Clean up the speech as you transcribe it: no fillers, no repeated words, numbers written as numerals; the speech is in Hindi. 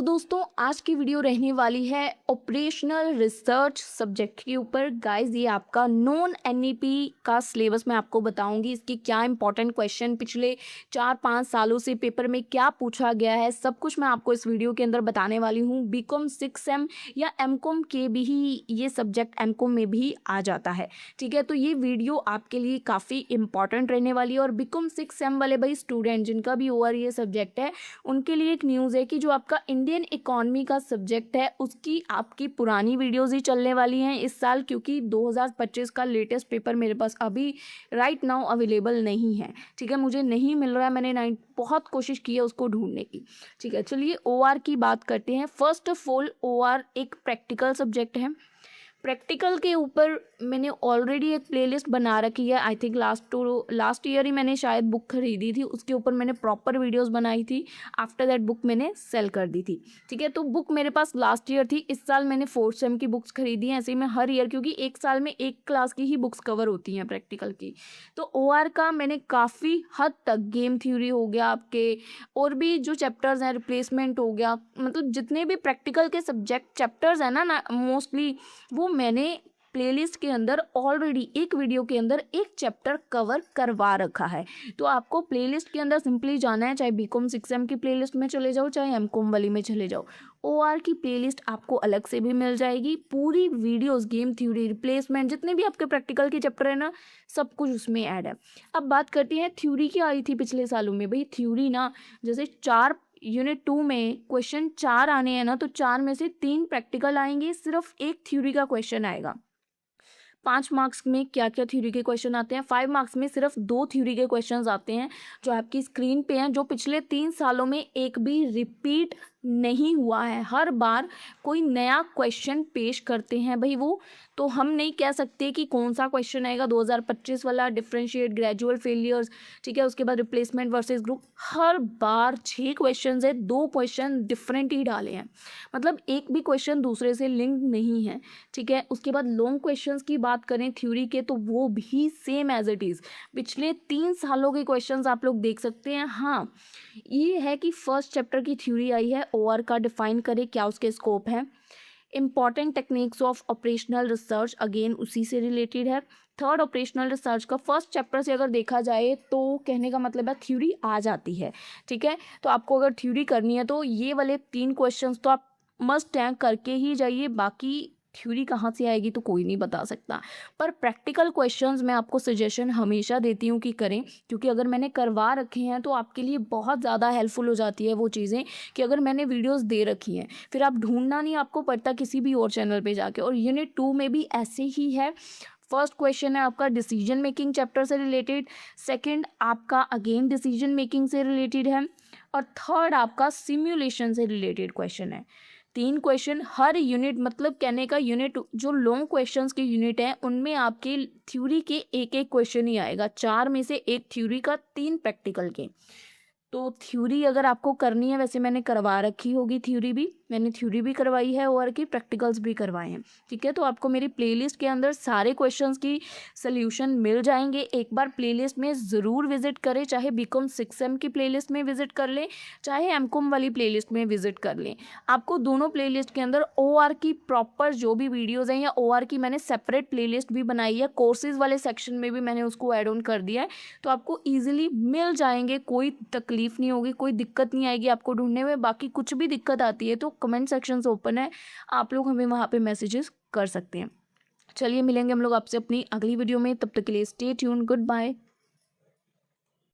तो दोस्तों आज की वीडियो रहने वाली है ऑपरेशनल रिसर्च सब्जेक्ट के ऊपर। गाइस ये आपका नॉन एनईपी का सिलेबस मैं आपको बताऊंगी, इसके क्या इंपॉर्टेंट क्वेश्चन पिछले 4-5 सालों से पेपर में क्या पूछा गया है, सब कुछ मैं आपको इस वीडियो के अंदर बताने वाली हूँ। बीकॉम 6M या एमकॉम के भी ये सब्जेक्ट एमकॉम में भी आ जाता है, ठीक है। तो ये वीडियो आपके लिए काफ़ी इंपॉर्टेंट रहने वाली है। और बीकॉम 6M वाले भाई स्टूडेंट जिनका भी ओवर ये सब्जेक्ट है उनके लिए एक न्यूज़ है कि जो आपका इंडियन इकोनॉमी का सब्जेक्ट है उसकी आपकी पुरानी वीडियोस ही चलने वाली हैं इस साल, क्योंकि 2025 का लेटेस्ट पेपर मेरे पास अभी राइट नाउ अवेलेबल नहीं है, ठीक है। मुझे नहीं मिल रहा है, मैंने बहुत कोशिश की है उसको ढूंढने की, ठीक है। चलिए OR की बात करते हैं। फर्स्ट ऑफ ऑल OR एक प्रैक्टिकल सब्जेक्ट है। प्रैक्टिकल के ऊपर मैंने ऑलरेडी एक प्लेलिस्ट बना रखी है। आई थिंक लास्ट ईयर ही मैंने शायद बुक खरीदी थी, उसके ऊपर मैंने प्रॉपर वीडियोस बनाई थी। आफ्टर दैट बुक मैंने सेल कर दी थी, ठीक है। तो बुक मेरे पास लास्ट ईयर थी, इस साल मैंने 4th सेम की बुक्स खरीदी हैं। ऐसे ही मैं हर ईयर, क्योंकि एक साल में एक क्लास की ही बुक्स कवर होती हैं प्रैक्टिकल की। तो OR का मैंने काफ़ी हद तक गेम थ्योरी हो गया आपके, और भी जो चैप्टर्स हैं, रिप्लेसमेंट हो गया, मतलब जितने भी प्रैक्टिकल के सब्जेक्ट चैप्टर्स हैं ना मोस्टली वो मैंने प्लेलिस्ट के अंदर ऑलरेडी एक वीडियो के अंदर एक चैप्टर कवर करवा रखा है। तो आपको प्लेलिस्ट के अंदर सिंपली जाना है, चाहे बीकॉम 6M की प्लेलिस्ट में चले जाओ, चाहे एमकॉम वाली में चले जाओ। OR की प्लेलिस्ट आपको अलग से भी मिल जाएगी। पूरी वीडियोस, गेम थ्योरी, रिप्लेसमेंट, जितने भी आपके प्रैक्टिकल के चैप्टर है ना, सब कुछ उसमें ऐड है। अब बात करते हैं थ्योरी की आई थी पिछले सालों में। भाई थ्योरी ना, जैसे यूनिट 2 में क्वेश्चन 4 आने हैं ना, तो 4 में से 3 प्रैक्टिकल आएंगे, सिर्फ एक थ्योरी का क्वेश्चन आएगा। 5 मार्क्स में क्या क्या थ्योरी के क्वेश्चन आते हैं, 5 मार्क्स में सिर्फ 2 थ्योरी के क्वेश्चंस आते हैं जो आपकी स्क्रीन पे हैं, जो पिछले 3 सालों में एक भी रिपीट नहीं हुआ है। हर बार कोई नया क्वेश्चन पेश करते हैं भाई वो, तो हम नहीं कह सकते कि कौन सा क्वेश्चन आएगा 2025 वाला, डिफरेंशिएट ग्रेजुअल फेलियर्स, ठीक है। उसके बाद रिप्लेसमेंट वर्सेस ग्रुप। हर बार 6 क्वेश्चन है, 2 क्वेश्चन डिफरेंट ही डाले हैं, मतलब एक भी क्वेश्चन दूसरे से लिंक नहीं है, ठीक है। उसके बाद लॉन्ग क्वेश्चन की बात करें थ्योरी के, तो वो भी सेम एज इट इज़ पिछले 3 सालों के क्वेश्चन आप लोग देख सकते हैं। हाँ, ये है कि फर्स्ट चैप्टर की थ्योरी आई है, OR का डिफाइन करे क्या उसके स्कोप है। Important techniques of operational research again उसी से रिलेटेड है। थर्ड ऑपरेशनल रिसर्च का फर्स्ट चैप्टर से अगर देखा जाए तो कहने का मतलब है थ्योरी आ जाती है, ठीक है। तो आपको अगर थ्योरी करनी है तो ये वाले 3 क्वेश्चंस तो आप मस्ट हैं करके ही जाइए, बाकी थ्योरी कहाँ से आएगी तो कोई नहीं बता सकता। पर प्रैक्टिकल क्वेश्चंस मैं आपको सजेशन हमेशा देती हूँ कि करें, क्योंकि अगर मैंने करवा रखे हैं तो आपके लिए बहुत ज़्यादा हेल्पफुल हो जाती है वो चीज़ें, कि अगर मैंने वीडियोस दे रखी हैं फिर आप ढूंढना नहीं आपको पड़ता किसी भी और चैनल पे जाके। और यूनिट 2 में भी ऐसे ही है। फर्स्ट क्वेश्चन है आपका डिसीजन मेकिंग चैप्टर से रिलेटेड, सेकंड आपका अगेन डिसीजन मेकिंग से रिलेटेड है, और थर्ड आपका सिम्युलेशन से रिलेटेड क्वेश्चन है। 3 क्वेश्चन हर यूनिट, मतलब कहने का यूनिट जो लॉन्ग क्वेश्चंस के यूनिट हैं उनमें आपके थ्योरी के एक क्वेश्चन ही आएगा, 4 में से 1 थ्योरी का, 3 प्रैक्टिकल के। तो थ्योरी अगर आपको करनी है, वैसे मैंने करवा रखी होगी थ्योरी भी, मैंने थ्योरी भी करवाई है और की प्रैक्टिकल्स भी करवाए हैं, ठीक है। तो आपको मेरी प्लेलिस्ट के अंदर सारे क्वेश्चंस की सल्यूशन मिल जाएंगे। एक बार प्लेलिस्ट में ज़रूर विजिट करें, चाहे बीकॉम 6M की प्लेलिस्ट में विजिट कर लें, चाहे एमकॉम वाली प्लेलिस्ट में विजिट कर लें। आपको दोनों प्लेलिस्ट के अंदर OR की प्रॉपर जो भी वीडियोज़ हैं, या OR की मैंने सेपरेट प्लेलिस्ट भी बनाई है, कोर्सेज़ वाले सेक्शन में भी मैंने उसको ऐड ऑन कर दिया है, तो आपको ईजिली मिल जाएंगे, कोई तकलीफ नहीं होगी, कोई दिक्कत नहीं आएगी आपको ढूंढने में। बाकी कुछ भी दिक्कत आती है तो कमेंट सेक्शन ओपन है, आप लोग हमें वहाँ पे मैसेजेस कर सकते हैं। चलिए मिलेंगे हम लोग आपसे अपनी अगली वीडियो में, तब तक के लिए स्टे ट्यून, गुड बाय।